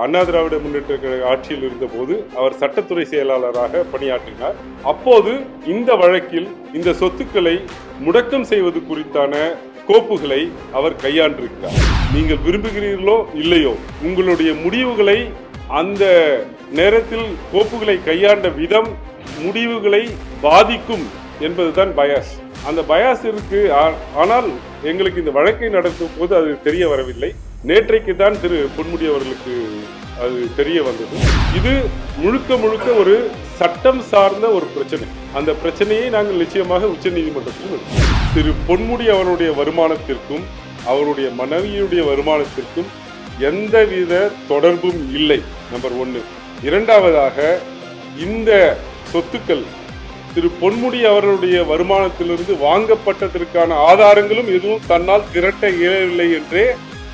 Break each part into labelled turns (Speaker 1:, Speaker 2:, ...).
Speaker 1: அண்ணா திராவிட முன்னேற்ற கழக ஆட்சியில் இருந்தபோது அவர் சட்டத்துறை செயலாளராக பணியாற்றினார். அப்போது இந்த வழக்கில் இந்த சொத்துக்களை முடக்கம் செய்வது குறித்தான கோப்புகளை அவர் கையாண்டிருக்கிறார். நீங்கள் விரும்புகிறீர்களோ இல்லையோ, உங்களுடைய முடிவுகளை அந்த நேரத்தில் கோப்புகளை கையாண்ட விதம் முடிவுகளை பாதிக்கும் என்பதுதான் பயாஸ். அந்த பயாஸ் இருக்கு. ஆனால் எங்களுக்கு இந்த வழக்கை நடத்தும் போது அது தெரிய வரவில்லை. நேற்றைக்கு தான் திரு பொன்முடி அவர்களுக்கு அது தெரிய வந்தது. இது முழுக்க முழுக்க ஒரு சட்டம் சார்ந்த ஒரு பிரச்சனை. அந்த பிரச்சனையை நாங்கள் நிச்சயமாக உச்ச நீதிமன்றத்தில் திரு பொன்முடி அவருடைய வருமானத்திற்கும் அவருடைய மனைவியுடைய வருமானத்திற்கும் எந்தவித தொடர்பும் இல்லை. நம்பர் 1. இரண்டாவதாக, இந்த சொத்துக்கள் திரு பொன்முடி அவர்களுடைய வருமானத்திலிருந்து வாங்கப்பட்டதற்கான ஆதாரங்களும் எதுவும் தன்னால் திரட்ட இயலவில்லை என்றே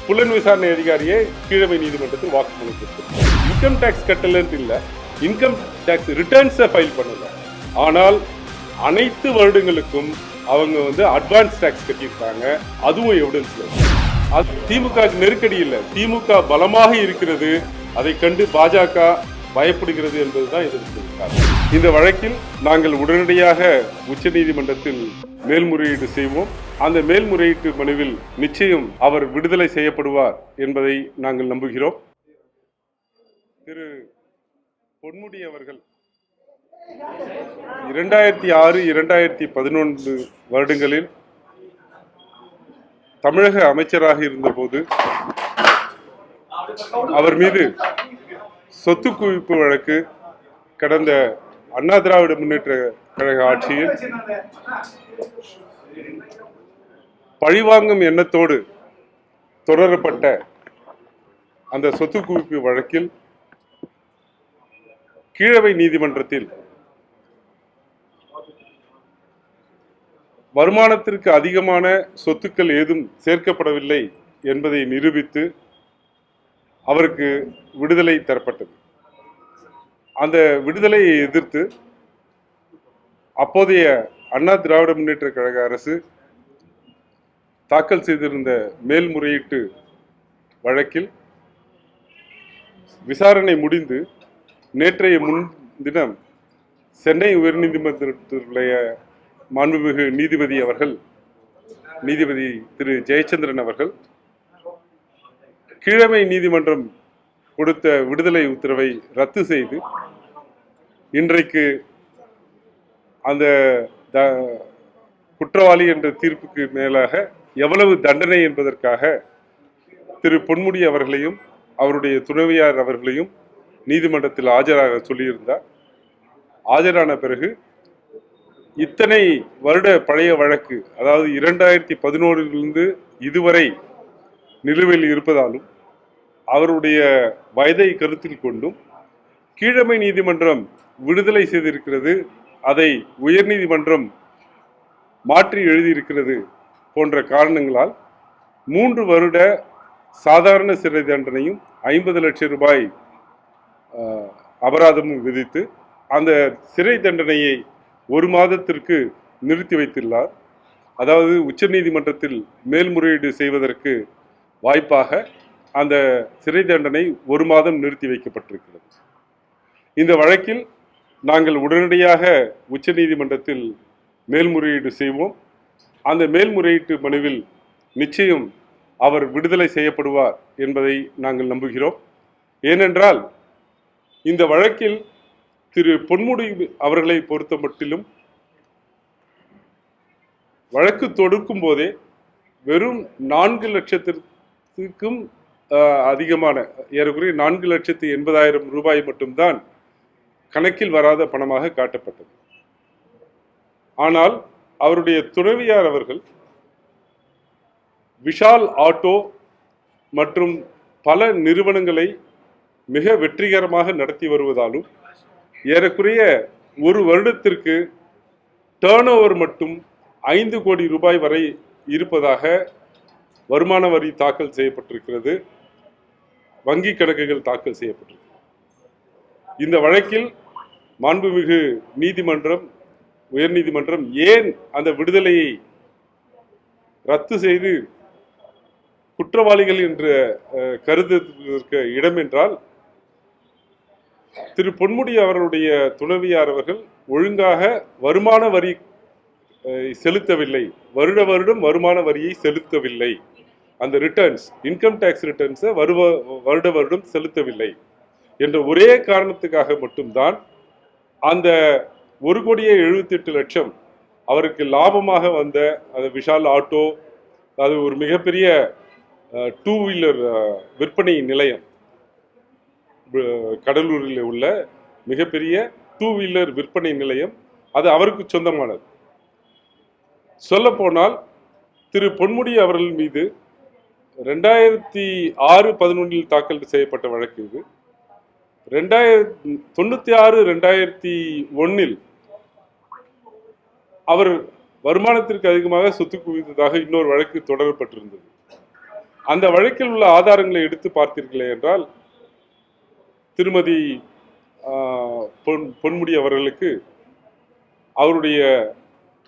Speaker 1: புலன் விசாரணை அதிகாரியை கீழமை நீதிமன்றத்தில் வாக்குமூலம் கொடுத்தார். இன்கம் டாக்ஸ் கட்டலன்னு இல்லை, இன்கம் டாக்ஸ் ரிட்டர்ன்ஸை ஃபைல் பண்ணல. ஆனால் அனைத்து வருடங்களுக்கும் அவங்க அட்வான்ஸ் டாக்ஸ் கட்டியிருக்காங்க. அதுவும் எவிடன்ஸ்ல. அது திமுக நெருக்கடி இல்லை, திமுக பலமாக இருக்கிறது. அதை கண்டு பாஜக பயப்படுகிறது என்பதுதான் இதற்கு காரணம். இந்த வழக்கில் நாங்கள் உடனடியாக உச்ச நீதிமன்றத்தில் மேல்முறையீடு செய்வோம். அந்த மேல்முறையீட்டு மனுவில் நிச்சயம் அவர் விடுதலை செய்யப்படுவார் என்பதை நாங்கள் நம்புகிறோம். திரு பொன்முடி அவர்கள் 2006, 2011 வருடங்களில் தமிழக அமைச்சராக இருந்தபோது அவர் மீது சொத்து குவிப்பு வழக்கு கடந்த அண்ணா திராவிட முன்னேற்ற கழக ஆட்சியில் பழிவாங்கும் எண்ணத்தோடு தொடரப்பட்ட அந்த சொத்து குவிப்பு வழக்கில் கீழவை நீதிமன்றத்தில் வருமானத்திற்கு அதிகமான சொத்துக்கள் ஏதும் சேர்க்கப்படவில்லை என்பதை நிரூபித்து அவருக்கு விடுதலை தரப்பட்டது. அந்த விடுதலையை எதிர்த்து அப்போதைய அண்ணா திராவிட முன்னேற்ற கழக அரசு தாக்கல் செய்திருந்த மேல்முறையீட்டு வழக்கில் விசாரணை முடிந்து நேற்றைய முன்தினம் சென்னை உயர்நீதிமன்றத்துடைய மாண்புமிகு நீதிபதி திரு ஜெயச்சந்திரன் அவர்கள் கீழமை நீதிமன்றம் கொடுத்த விடுதலை உத்தரவை ரத்து செய்து இன்றைக்கு அந்த குற்றவாளி என்ற தீர்ப்புக்கு மேலாக எவ்வளவு தண்டனை என்பதற்காக திரு பொன்முடி அவர்களையும் அவருடைய துணைவியார் அவர்களையும் நீதிமன்றத்தில் ஆஜராக சொல்லியிருந்தார். ஆஜரான பிறகு இத்தனை வருட பழைய வழக்கு, அதாவது 2011 இதுவரை நிலுவையில் இருப்பதாலும் அவருடைய வயதை கருத்தில் கொண்டும் கீழமை நீதிமன்றம் விடுதலை செய்திருக்கிறது, அதை உயர்நீதிமன்றம் மாற்றி எழுதியிருக்கிறது போன்ற காரணங்களால் 3 வருட சாதாரண சிறை தண்டனையும் 50 லட்சம் ரூபாய் அபராதமும் விதித்து அந்த சிறை தண்டனையை 1 மாதத்திற்கு நிறுத்தி வைத்துள்ளார். அதாவது உச்ச நீதிமன்றத்தில் மேல்முறையீடு செய்வதற்கு வாய்ப்பாக அந்த சிறை தண்டனை 1 மாதம் நிறுத்தி வைக்கப்பட்டிருக்கிறது. இந்த வழக்கில் நாங்கள் உடனடியாக உச்ச நீதிமன்றத்தில் மேல்முறையீடு செய்வோம். அந்த மேல்முறையீட்டு மனுவில் நிச்சயம் அவர் விடுதலை செய்யப்படுவார் என்பதை நாங்கள் நம்புகிறோம். ஏனென்றால் இந்த வழக்கில் திரு பொன்முடி அவர்களை பொறுத்த மட்டிலும் வழக்கு தொடுக்கும் போதே வெறும் 4 லட்சத்திற்கும் அதிகமான ஏறக்குறைய 4,80,000 ரூபாய் மட்டும்தான் கணக்கில் வராத பணமாக காட்டப்பட்டது. ஆனால் அவருடைய துணைவியார் அவர்கள் விஷால் ஆட்டோ மற்றும் பல நிறுவனங்களை மிக வெற்றிகரமாக நடத்தி வருவதாலும் ஏறக்குறைய 1 வருடத்திற்கு டர்ன் ஓவர் மட்டும் 5 கோடி ரூபாய் வரை இருப்பதாக வருமான வரி தாக்கல் செய்யப்பட்டிருக்கிறது, வங்கி கணக்குகள் தாக்கல் செய்யப்பட்டிருக்கிறது. இந்த வழக்கில் மாண்புமிகு உயர்நீதிமன்றம் ஏன் அந்த விடுதலையை ரத்து செய்து குற்றவாளிகள் என்று கருதுவதற்கு இடம் என்றால் திரு பொன்முடி அவர்களுடைய துணைவியார் அவர்கள் ஒழுங்காக வருமான வரி செலுத்தவில்லை, வருடம் வருமான வரியை செலுத்தவில்லை, அந்த ரிட்டர்ன்ஸ் இன்கம் டேக்ஸ் ரிட்டர்ன்ஸை வருடம் செலுத்தவில்லை என்ற ஒரே காரணத்துக்காக மட்டும்தான் அந்த 1,78,00,000 அவருக்கு லாபமாக வந்த அந்த விஷால் ஆட்டோ, அது ஒரு மிகப்பெரிய 2 வீலர் விற்பனை நிலையம், கடலூரில் உள்ள மிகப்பெரிய 2 வீலர் விற்பனை நிலையம், அது அவருக்கு சொந்தமானது. சொல்ல போனால் திரு பொன்முடி அவர்கள் மீது 2006-11 தாக்கல் செய்யப்பட்ட வழக்கு இது. 1996-2001 அவர் வருமானத்திற்கு அதிகமாக சொத்து குவித்ததாக இன்னொரு வழக்கு தொடரப்பட்டிருந்தது. அந்த வழக்கில் உள்ள ஆதாரங்களை எடுத்து பார்த்தீர்களே என்றால் திருமதி பொன்முடி அவர்களுக்கு அவருடைய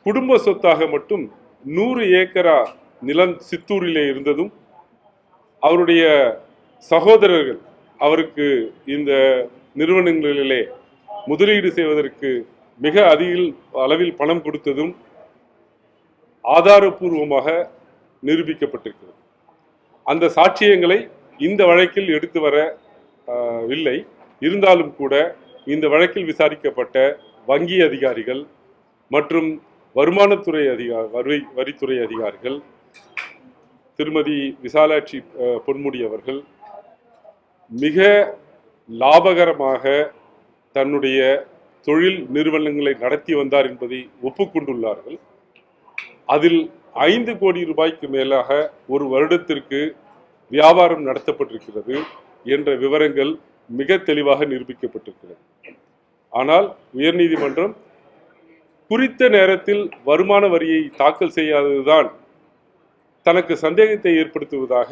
Speaker 1: குடும்ப சொத்தாக மட்டும் 100 ஏக்கரா நிலம் சித்தூரிலே இருந்ததும், அவருடைய சகோதரர்கள் அவருக்கு இந்த நிறுவனங்களிலே முதலீடு செய்வதற்கு மிக அதிக அளவில் பணம் கொடுத்ததும் ஆதாரபூர்வமாக நிரூபிக்கப்பட்டிருக்கிறது. அந்த சாட்சியங்களை இந்த வழக்கில் எடுத்து வரவில்லை. இருந்தாலும் கூட இந்த வழக்கில் விசாரிக்கப்பட்ட வங்கி அதிகாரிகள் மற்றும் வருமானத்துறை வரித்துறை அதிகாரிகள், திருமதி விசாலாட்சி பொன்முடி அவர்கள் மிக லாபகரமாக தன்னுடைய தொழில் நிறுவனங்களை நடத்தி வந்தார் என்பதை ஒப்புக்கொண்டுள்ளார்கள். அதில் 5 கோடி ரூபாய்க்கு மேலாக ஒரு வருடத்திற்கு வியாபாரம் நடத்தப்பட்டிருக்கிறது என்ற விவரங்கள் மிக தெளிவாக நிரூபிக்கப்பட்டிருக்கிறது. ஆனால் உயர்நீதிமன்றம் குறித்த நேரத்தில் வருமான வரியை தாக்கல் செய்யாததுதான் தனக்கு சந்தேகத்தை ஏற்படுத்துவதாக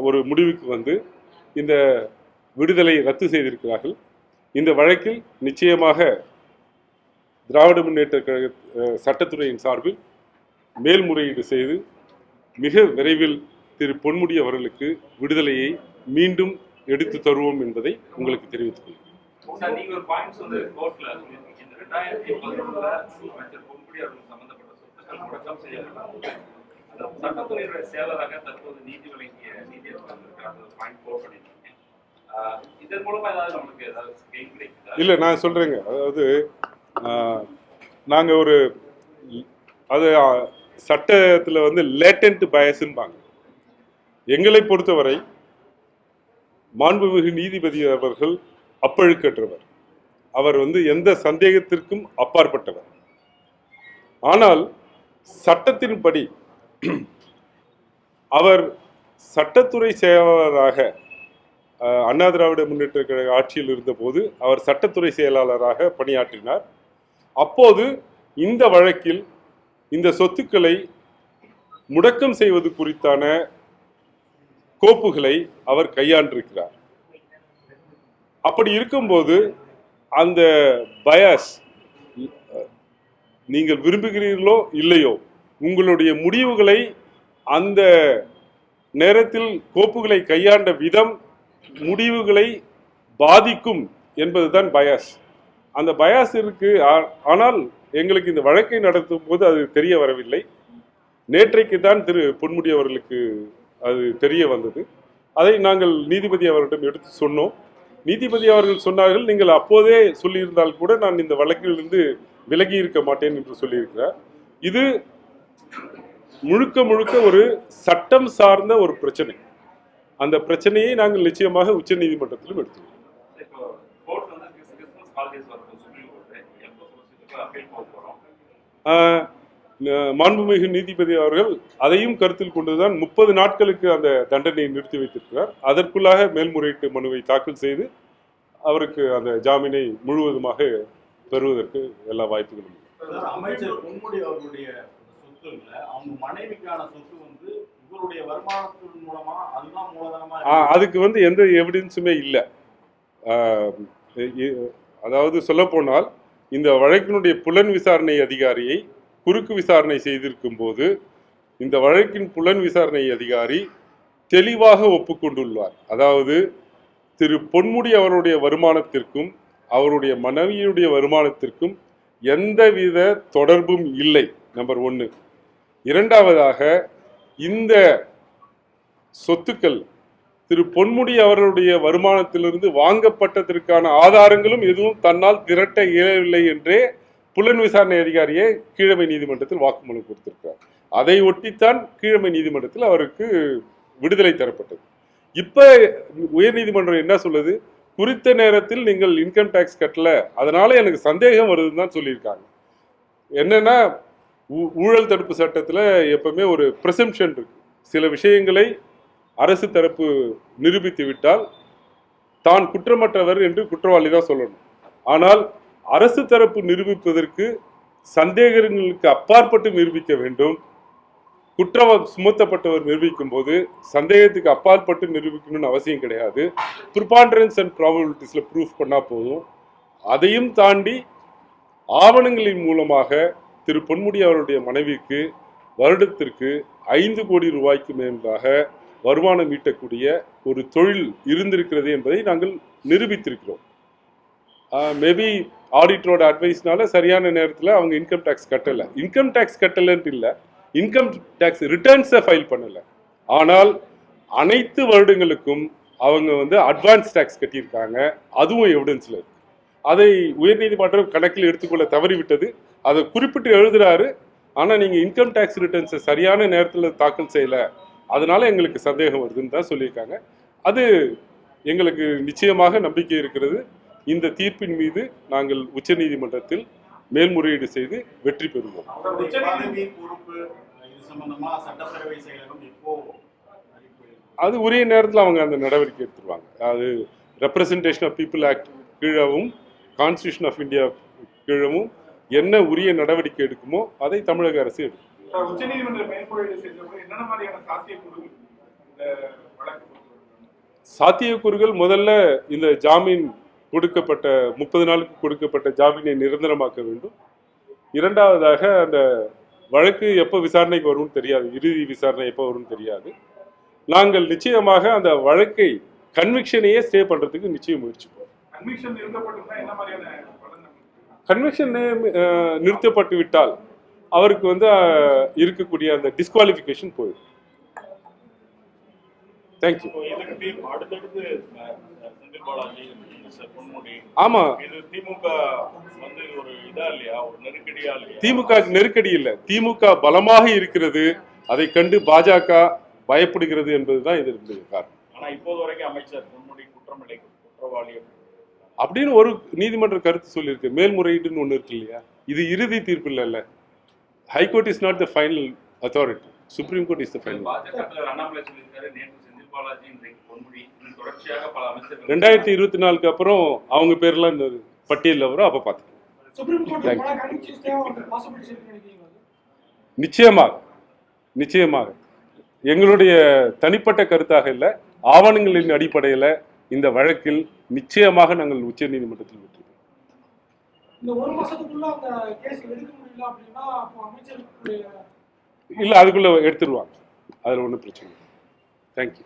Speaker 1: ஒரு முடிவுக்கு வந்து இந்த விடுதலை ரத்து செய்திருக்கிறார்கள். இந்த வழக்கில் நிச்சயமாக திராவிட முன்னேற்ற கழக சட்டத்துறையின் சார்பில் மேல்முறையீடு செய்து மிக விரைவில் திரு பொன்முடி அவர்களுக்கு விடுதலையை மீண்டும் எடுத்து தருவோம் என்பதை உங்களுக்கு தெரிவித்துக் கொள்கிறேன்.
Speaker 2: சட்டத்துறையுடைய செயலராக தற்போது நீதி வழங்கிய நீதியரசர் இதன் மூலமா ஏதாவது நமக்கு ஏதாவது கெயின் கிடைக்குதா?
Speaker 1: இல்ல, நான் சொல்றேங்க. அதாவது நாங்க ஒரு அது சட்டத்துல வந்து லேட்டன்ட் பயஸ்ன்பாங்க. எங்களை பொறுத்தவரை மாண்புமிகு நீதிபதி அவர்கள் அப்பழுக்கற்றவர். அவர் வந்து எந்த சந்தேகத்திற்கும் அப்பாற்பட்டவர். ஆனால் சட்டத்தின்படி அவர் சட்டத்துறை செயலாளராக அண்ணா திராவிட முன்னேற்ற கழக ஆட்சியில் இருந்தபோது அவர் சட்டத்துறை செயலாளராக பணியாற்றினார். அப்போது இந்த வழக்கில் இந்த சொத்துக்களை முடக்கம் செய்வது குறித்தான கோப்புகளை அவர் கையாண்டிருக்கிறார். அப்படி இருக்கும்போது அந்த பயாஸ், நீங்கள் விரும்புகிறீர்களோ இல்லையோ, உங்களுடைய முடிவுகளை அந்த நேரத்தில் கோப்புகளை கையாண்ட விதம் முடிவுகளை பாதிக்கும் என்பதுதான் பயாஸ். அந்த பயாஸ் இருக்கு. ஆனால் எங்களுக்கு இந்த வழக்கை நடத்தும் போது அது தெரிய வரவில்லை. நேற்றைக்கு தான் திரு பொன்முடி அவர்களுக்கு அது தெரிய வந்தது. அதை நாங்கள் நீதிபதி அவரிடம் எடுத்து சொன்னோம். நீதிபதி அவர்கள் சொன்னார்கள், நீங்கள் அப்போதே சொல்லியிருந்தால் கூட நான் இந்த வழக்கிலிருந்து விலகி இருக்க மாட்டேன் என்று சொல்லியிருக்கிறார். இது முழுக்க முழுக்க ஒரு சட்டம் சார்ந்த ஒரு பிரச்சனை. அந்த பிரச்சனையை நாங்கள் நிச்சயமாக உச்ச நீதிமன்றத்திலும் எடுத்துள்ளோம். மாண்புமிகு நீதிபதி அவர்கள் அதையும் கருத்தில் கொண்டுதான் 30 நாட்களுக்கு அந்த தண்டனையை நிறுத்தி வைத்திருக்கிறார். அதற்குள்ளாக மேல்முறையீட்டு மனுவை தாக்கல் செய்து அவருக்கு அந்த ஜாமீனை முழுவதுமாக பெறுவதற்கு எல்லா வாய்ப்புகளும்.
Speaker 3: அமைச்சர் பொன்முடி அவர்களுடைய சொத்துல அவங்க மனைவிக்கான சொத்து வந்து இவருடைய வருமானத்தின் மூலமா அதுதான் மூலதனமா,
Speaker 1: அதுக்கு வந்து எந்த எவிடன்ஸுமே இல்லை. அதாவது சொல்ல போனால் இந்த வழக்கினுடைய புலன் விசாரணை அதிகாரியை குறுக்கு விசாரணை செய்திருக்கும் போது இந்த வழக்கின் புலன் விசாரணை அதிகாரி தெளிவாக ஒப்புக்கொண்டுள்ளார். அதாவது திரு பொன்முடி அவருடைய வருமானத்திற்கும் அவருடைய மனைவியுடைய வருமானத்திற்கும் எந்தவித தொடர்பும் இல்லை. நம்பர் 1. இரண்டாவதாக, இந்த சொத்துக்கள் திரு பொன்முடி அவர்களுடைய வருமானத்திலிருந்து வாங்கப்பட்டதற்கான ஆதாரங்களும் எதுவும் தன்னால் திரட்ட இயலவில்லை என்றே புலன் விசாரணை அதிகாரியை கீழமை நீதிமன்றத்தில் வாக்குமூலம் கொடுத்திருக்கிறார். அதை ஒட்டித்தான் கீழமை நீதிமன்றத்தில் அவருக்கு விடுதலை தரப்பட்டது. இப்ப உயர்நீதிமன்றம் என்ன சொல்லுது, குறித்த நேரத்தில் நீங்கள் இன்கம் டாக்ஸ் கட்டல, அதனால எனக்கு சந்தேகம் வருதுன்னு தான் சொல்லியிருக்காங்க. என்னன்னா, ஊழல் தடுப்பு சட்டத்தில் எப்பவுமே ஒரு பிரசம்ஷன் இருக்கு. சில விஷயங்களை அரசு தரப்பு நிரூபித்து விட்டால் தான் குற்றமற்றவர் என்று குற்றவாளி தான் சொல்லணும். ஆனால் அரசு தரப்பு நிரூபிப்பதற்கு சந்தேகங்களுக்கு அப்பாற்பட்டு நிரூபிக்க வேண்டும். குற்றம் சுமத்தப்பட்டவர் நிரூபிக்கும் போது சந்தேகத்துக்கு அப்பாற்பட்டு நிரூபிக்கணும்னு அவசியம் கிடையாது. ப்ரிபாண்டரன்ஸ் அண்ட் ப்ராபபிலிட்டிஸ்ல ப்ரூஃப் பண்ணா போதும். அதையும் தாண்டி ஆவணங்களின் மூலமாக திரு பொன்முடி அவருடைய மனைவிக்கு வருடத்திற்கு 5 கோடி ரூபாய்க்கு மேலாக வருமானம் ஈட்டக்கூடிய ஒரு தொழில் இருந்திருக்கிறது என்பதை நாங்கள் நிரூபித்திருக்கிறோம். மேபி ஆடிட்டரோட அட்வைஸ்னால சரியான நேரத்தில் அவங்க இன்கம் டேக்ஸ் கட்டலை. இன்கம் டேக்ஸ் கட்டலைன்ட்டு இல்லை, இன்கம் டேக்ஸ் ரிட்டர்ன்ஸை ஃபைல் பண்ணலை. ஆனால் அனைத்து வருடங்களுக்கும் அவங்க அட்வான்ஸ் டேக்ஸ் கட்டியிருக்காங்க. அதுவும் எவிடன்ஸில் இருக்கு. அதை உயர்நீதிமன்றம் கணக்கில் எடுத்துக்கொள்ள தவறிவிட்டது. அதை குறிப்பிட்டு எழுதுறாரு. ஆனால் நீங்கள் இன்கம் டேக்ஸ் ரிட்டர்ன்ஸை சரியான நேரத்தில் தாக்கல் செய்யலை, அதனால எங்களுக்கு சந்தேகம் வருதுன்னு தான் சொல்லியிருக்காங்க. அது எங்களுக்கு நிச்சயமாக நம்பிக்கை இருக்கிறது. இந்த தீர்ப்பின் மீது நாங்கள் உச்சநீதிமன்றத்தில் மேல்முறையீடு செய்து வெற்றி பெறுவோம். அது உரிய நேரத்தில் அவங்க அந்த நடவடிக்கை எடுத்துருவாங்க. அது ரெப்ரசன்டேஷன் ஆஃப் பீப்புள் ஆக்ட் கீழவும் கான்ஸ்டியூஷன் ஆஃப் இந்தியா கீழவும் என்ன உரிய நடவடிக்கை எடுக்குமோ அதை தமிழக அரசு எடுக்கும். சாத்தியக்கூறுகள் முதல்ல இந்த ஜாமீன் கொடுக்கப்பட்ட 30 நாளுக்கு கொடுக்கப்பட்ட ஜாமீனை நிரந்தரமாக்க வேண்டும். இரண்டாவதாக, அந்த வழக்கு எப்போ விசாரணைக்கு வரும்னு தெரியாது, இறுதி விசாரணை எப்போ வரும்னு தெரியாது. நாங்கள் நிச்சயமாக அந்த வழக்கை கன்விக்ஷனையே ஸ்டே பண்றதுக்கு நிச்சயம் முயற்சிப்போம். கன்விக்ஷன் நிறுத்தப்பட்டு விட்டால் அவருக்கு இருக்கக்கூடிய அந்த டிஸ்குவாலிஃபிகேஷன் போயிடும். தேங்க்யூ. ஆமா, திமுக நெருக்கடி இல்ல, திமுக பலமாக இருக்கிறது. அதை கண்டு பாஜக பயப்படுகிறது என்பதுதான் இதற்கு காரணம். அப்படின்னு ஒரு நீதிமன்ற கருத்து சொல்லியிருக்கு. மேல்முறையீடுன்னு ஒண்ணு இருக்கு இல்லையா? இது இறுதி தீர்ப்பு இல்ல. High court is not the final authority, supreme court is the final. 2024 அப்புறம் அவங்க பேர்லாம் இந்த பட்டியலில் வரும், அப்ப பார்த்துக்கலாம். நிச்சயமாக எங்களுடைய தனிப்பட்ட கருத்தாக இல்லை, ஆவணங்களின் அடிப்படையில் இந்த வழக்கில் நிச்சயமாக நாங்கள் உச்ச நீதிமன்றத்தில் வெற்றி பெறுவோம். இல்ல, அதுக்குள்ள எடுத்துருவாங்க, அதுல ஒன்றும் பிரச்சனை இல்லை. தேங்க்யூ.